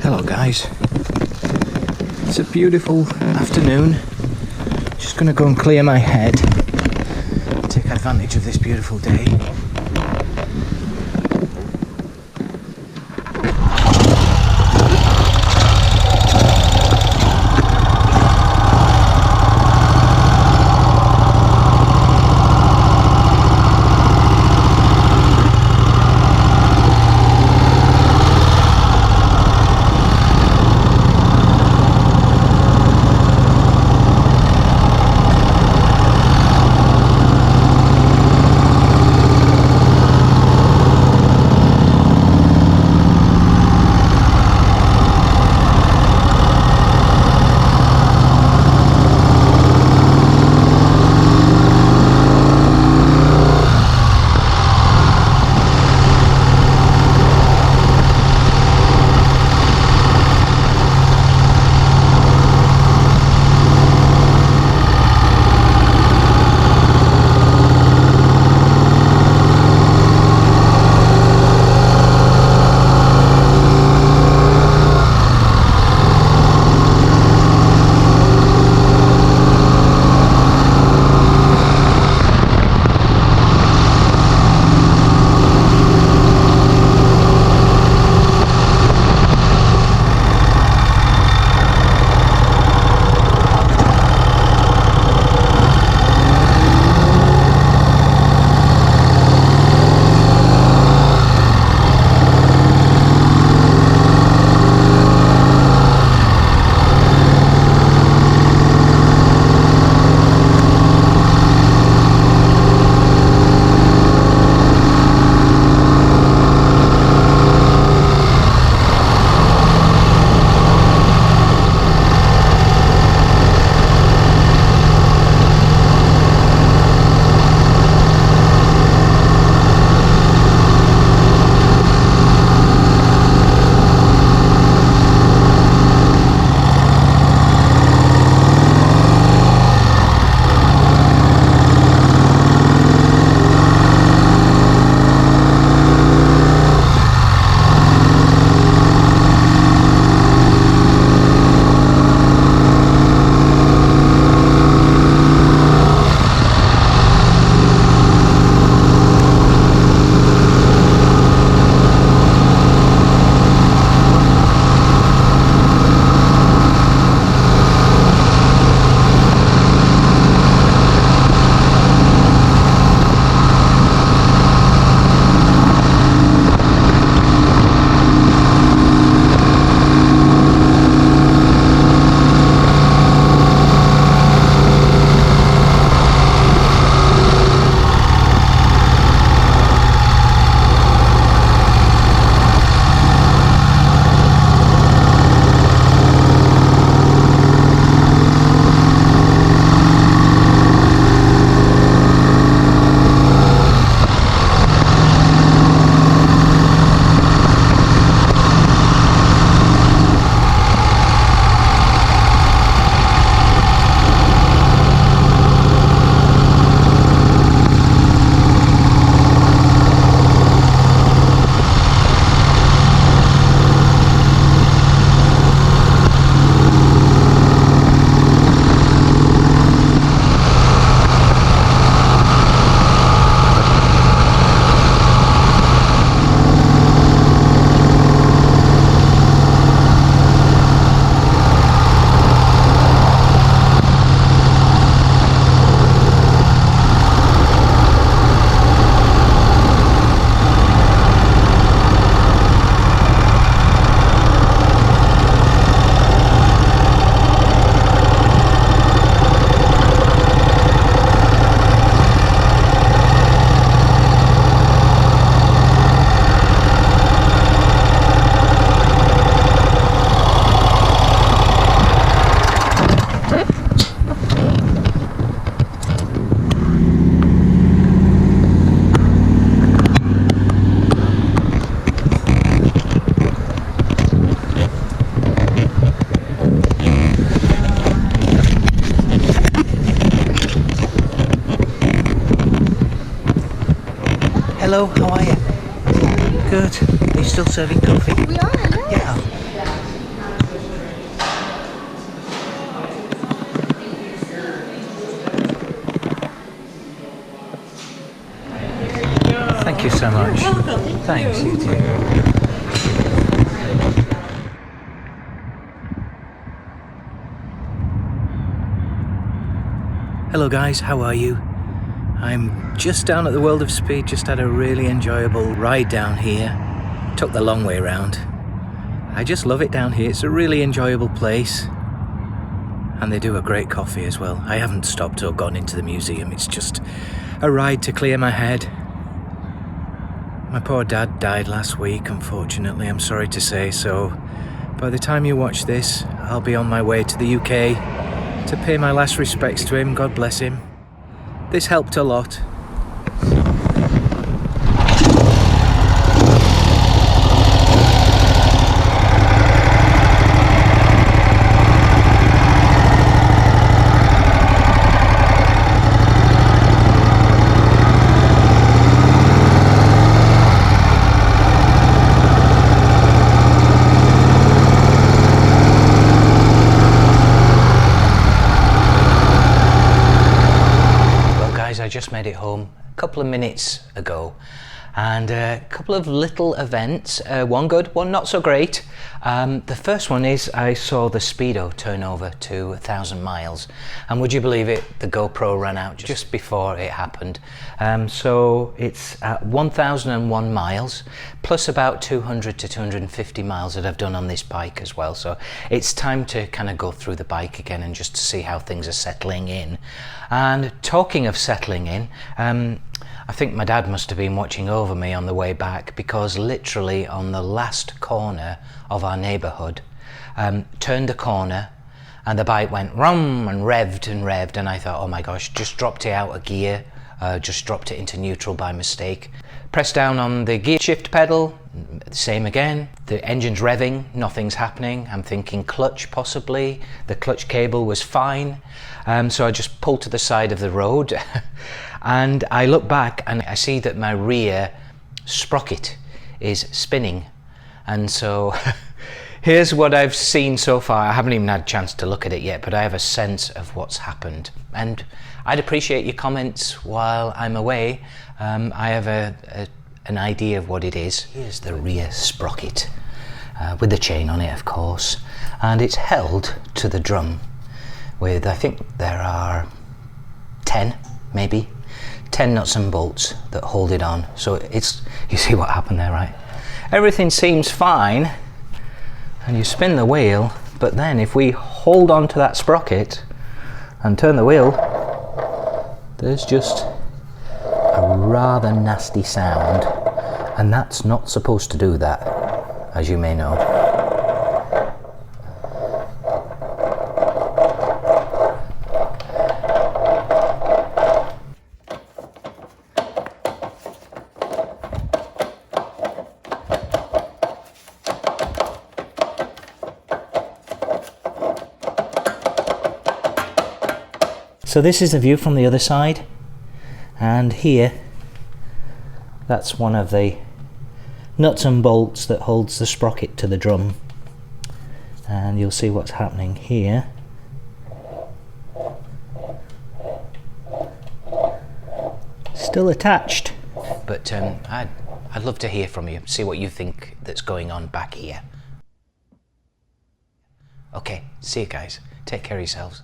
Hello guys, it's a beautiful afternoon. Just gonna go and clear my head, take advantage of this beautiful day. Hello, how are you? Good. Are you still serving coffee? We are, Yeah. so much. You're welcome. Thanks, you too. Hello guys, how are you? I'm just down at the World of Speed, just had a really enjoyable ride down here. Took the long way round. I just love it down here, it's a really enjoyable place. And they do a great coffee as well. I haven't stopped or gone into the museum, it's just a ride to clear my head. My poor dad died last week, unfortunately, I'm sorry to say, so by the time you watch this, I'll be on my way to the UK to pay my last respects to him, God bless him. This helped a lot. I just made it home a couple of minutes ago, and a couple of little events, one good, one not so great. The first one is I saw the speedo turn over to 1,000 miles, and would you believe it, the GoPro ran out just before it happened. So it's at 1,001 miles plus about 200 to 250 miles that I've done on this bike as well, so it's time to kind of go through the bike again and just to see how things are settling in. And talking of settling in, I think my dad must have been watching over me on the way back, because literally on the last corner of our neighbourhood, turned the corner and the bike went rum and revved, and I thought, oh my gosh, just dropped it out of gear, just dropped it into neutral by mistake. Pressed down on the gear shift pedal, same again. The engine's revving, nothing's happening. I'm thinking clutch possibly. The clutch cable was fine. So I just pulled to the side of the road and I look back and I see that my rear sprocket is spinning. And so here's what I've seen so far. I haven't even had a chance to look at it yet, but I have a sense of what's happened. And I'd appreciate your comments while I'm away. I have an idea of what it is. Here's the rear sprocket with the chain on it, of course, and it's held to the drum with, I think there are 10 nuts and bolts that hold it on. So it's, you see what happened there, right? Everything seems fine and you spin the wheel, but then if we hold on to that sprocket and turn the wheel, there's just a rather nasty sound, and that's not supposed to do that, as you may know. So this is the view from the other side. And here, that's one of the nuts and bolts that holds the sprocket to the drum. And you'll see what's happening here. Still attached. But I'd love to hear from you, see what you think that's going on back here. Okay, see you guys. Take care of yourselves.